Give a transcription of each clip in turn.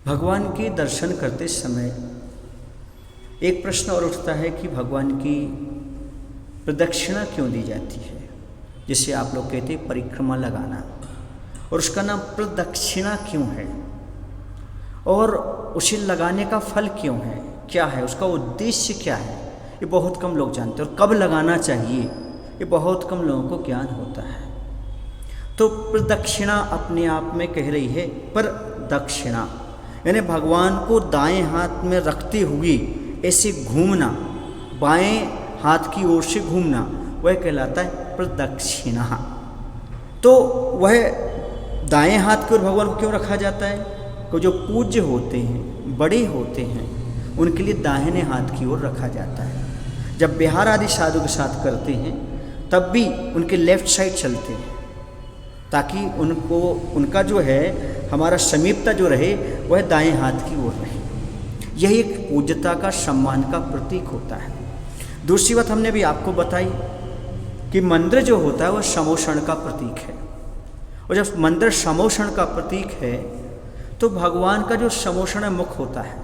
भगवान के दर्शन करते समय एक प्रश्न और उठता है कि भगवान की प्रदक्षिणा क्यों दी जाती है, जिसे आप लोग कहते हैं परिक्रमा लगाना, और उसका नाम प्रदक्षिणा क्यों है और उसे लगाने का फल क्यों है, क्या है उसका उद्देश्य, क्या है, ये बहुत कम लोग जानते हैं। और कब लगाना चाहिए ये बहुत कम लोगों को ज्ञान होता है। तो प्रदक्षिणा अपने आप में कह रही है पर दक्षिणा, यानी भगवान को दाएं हाथ में रखते हुए ऐसे घूमना, बाएं हाथ की ओर से घूमना, वह कहलाता है प्रदक्षिणा। तो वह दाएं हाथ की ओर भगवान को क्यों रखा जाता है? तो जो पूज्य होते हैं, बड़े होते हैं, उनके लिए दाहिने हाथ की ओर रखा जाता है। जब बिहार आदि साधु के साथ करते हैं तब भी उनके लेफ्ट साइड चलते हैं, ताकि उनको उनका जो है हमारा समीपता जो रहे वह दाएं हाथ की ओर रहे। यही एक पूज्यता का, सम्मान का प्रतीक होता है। दूसरी बात हमने भी आपको बताई कि मंदिर जो होता है वह समोषण का प्रतीक है, और जब मंदिर समोषण का प्रतीक है तो भगवान का जो समोषण मुख होता है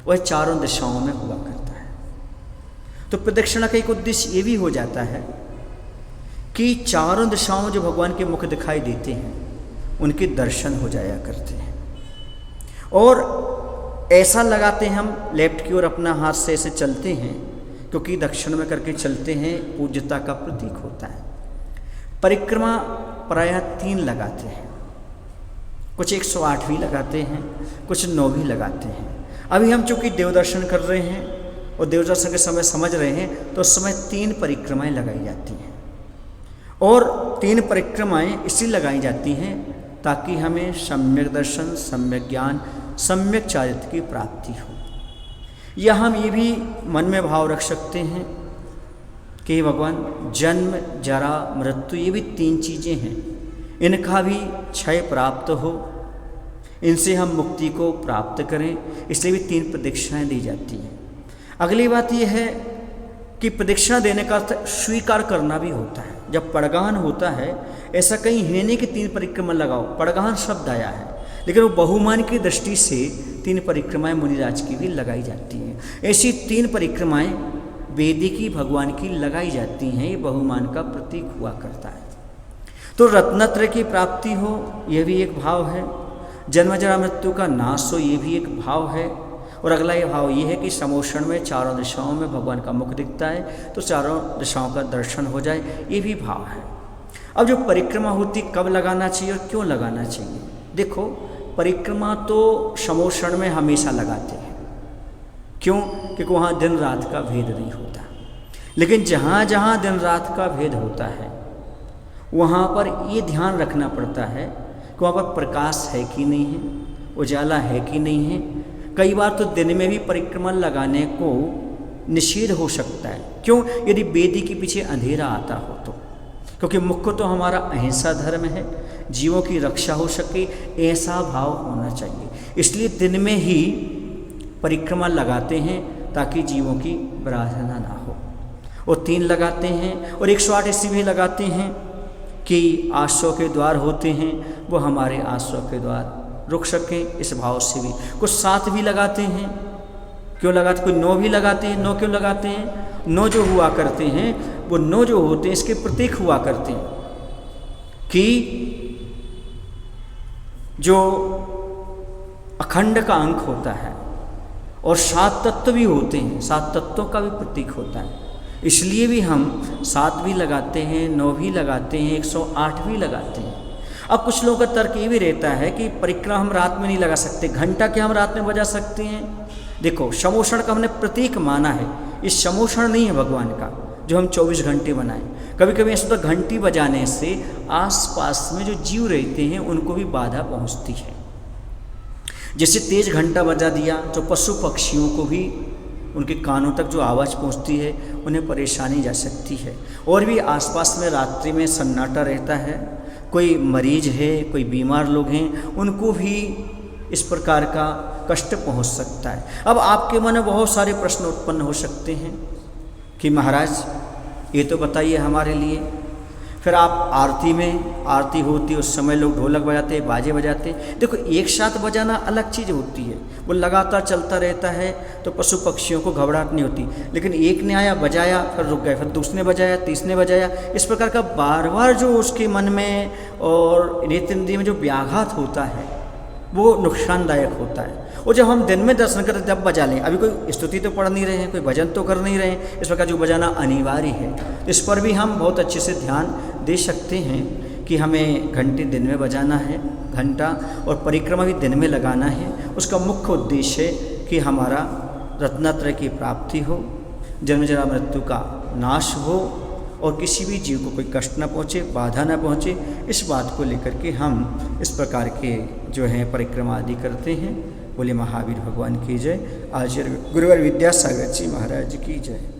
वह चारों दिशाओं में हुआ करता है। तो प्रदक्षिणा का एक उद्देश्य ये भी हो जाता है कि चारों दिशाओं में जो भगवान के मुख दिखाई देते हैं उनके दर्शन हो जाया करते हैं। और ऐसा लगाते हैं हम लेफ्ट की ओर अपना हाथ से ऐसे चलते हैं, क्योंकि दक्षिण में करके चलते हैं, पूज्यता का प्रतीक होता है। परिक्रमा प्रायः 3 लगाते हैं, कुछ 108 भी लगाते हैं, कुछ 9 भी लगाते हैं। अभी हम चूँकि देवदर्शन कर रहे हैं और देवदर्शन के समय समझ रहे हैं, तो उस समय 3 परिक्रमाएँ लगाई जाती हैं। और 3 परिक्रमाएँ इसलिए लगाई जाती हैं ताकि हमें सम्यक दर्शन, सम्यक ज्ञान, सम्यक चारित्र की प्राप्ति हो। या हम ये भी मन में भाव रख सकते हैं कि भगवान जन्म, जरा, मृत्यु, ये भी 3 चीज़ें हैं, इनका भी क्षय प्राप्त हो, इनसे हम मुक्ति को प्राप्त करें, इसलिए भी 3 प्रदक्षिणाएँ दी जाती हैं। अगली बात यह है कि प्रदक्षिणा देने का अर्थ स्वीकार करना भी होता है। जब पड़गान होता है, ऐसा कहीं है नहीं कि 3 परिक्रमा लगाओ, पड़गान शब्द आया है, लेकिन वो बहुमान की दृष्टि से 3 परिक्रमाएँ मुनिराज की भी लगाई जाती हैं। ऐसी 3 परिक्रमाएँ वेदिकी भगवान की लगाई जाती हैं, ये बहुमान का प्रतीक हुआ करता है। तो रत्नत्रय की प्राप्ति हो, यह भी एक भाव है। जन्म जरा मृत्यु का नाश हो, ये भी एक भाव है। और अगला ये भाव ये है कि समोषण में चारों दिशाओं में भगवान का मुख दिखता है, तो चारों दिशाओं का दर्शन हो जाए, ये भी भाव है। अब जो परिक्रमा होती कब लगाना चाहिए और क्यों लगाना चाहिए? देखो, परिक्रमा तो समोषण में हमेशा लगाते हैं, क्यों? क्योंकि वहाँ दिन रात का भेद नहीं होता। लेकिन जहाँ जहाँ दिन रात का भेद होता है वहाँ पर ये ध्यान रखना पड़ता है कि वहाँ पर प्रकाश है कि नहीं है, उजाला है कि नहीं है। कई बार तो दिन में भी परिक्रमा लगाने को निषेध हो सकता है, क्यों? यदि वेदी के पीछे अंधेरा आता हो तो, क्योंकि मुख्य तो हमारा अहिंसा धर्म है, जीवों की रक्षा हो सके, ऐसा भाव होना चाहिए। इसलिए दिन में ही परिक्रमा लगाते हैं ताकि जीवों की विराधना ना हो। और 3 लगाते हैं, और 108 ऐसी भी लगाते हैं कि आश्रय के द्वार होते हैं वो हमारे आश्रय के द्वार रुक सकें, इस भाव से भी। कुछ 7 भी लगाते हैं, क्यों लगाते? कोई 9 भी लगाते हैं। 9 क्यों लगाते हैं? 9 जो हुआ करते हैं वो 9 जो होते हैं इसके प्रतीक हुआ करते हैं कि जो अखंड का अंक होता है, और 7 तत्व भी होते हैं, 7 तत्वों का भी प्रतीक होता है। इसलिए भी हम 7 भी लगाते हैं, 9 भी लगाते हैं, 108 भी लगाते हैं। अब कुछ लोगों का तर्क ये भी रहता है कि परिक्रमा हम रात में नहीं लगा सकते, घंटा क्या हम रात में बजा सकते हैं? देखो, समोषण का हमने प्रतीक माना है, ये समोषण नहीं है भगवान का जो हम 24 घंटे बनाएं। कभी कभी ऐसा तो घंटी बजाने से आसपास में जो जीव रहते हैं उनको भी बाधा पहुंचती है। जैसे तेज घंटा बजा दिया तो पशु पक्षियों को भी उनके कानों तक जो आवाज़ पहुंचती है उन्हें परेशानी जा सकती है। और भी आसपास में रात्रि में सन्नाटा रहता है, कोई मरीज है, कोई बीमार लोग हैं, उनको भी इस प्रकार का कष्ट पहुंच सकता है। अब आपके मन में बहुत सारे प्रश्न उत्पन्न हो सकते हैं कि महाराज ये तो बताइए हमारे लिए, फिर आप आरती में, आरती होती उस समय लोग ढोलक बजाते, बाजे बजाते। देखो एक साथ बजाना अलग चीज़ होती है, वो लगातार चलता रहता है तो पशु पक्षियों को घबराहट नहीं होती। लेकिन एक ने आया बजाया, फिर रुक गए, फिर दूसरे ने बजाया, तीसरे बजाया, इस प्रकार का बार बार जो उसके मन में और नेत्र इंद्रिय में जो व्याघात होता है वो नुकसानदायक होता है। और जब हम दिन में दर्शन करते तब बजा लें, अभी कोई स्तुति तो पढ़ नहीं रहे हैं, कोई भजन तो कर नहीं रहे हैं, इस प्रकार जो बजाना अनिवार्य है। इस पर भी हम बहुत अच्छे से ध्यान दे सकते हैं कि हमें घंटे दिन में बजाना है, घंटा, और परिक्रमा भी दिन में लगाना है। उसका मुख्य उद्देश्य है कि हमारा रत्नत्रय की प्राप्ति हो, जन्म जरा मृत्यु का नाश हो और किसी भी जीव को कोई कष्ट न पहुँचे, बाधा न पहुँचे। इस बात को लेकर के हम इस प्रकार के जो हैं परिक्रमा आदि करते हैं। बोले महावीर भगवान की जय। आचार्य गुरुवर विद्यासागर जी महाराज की जय।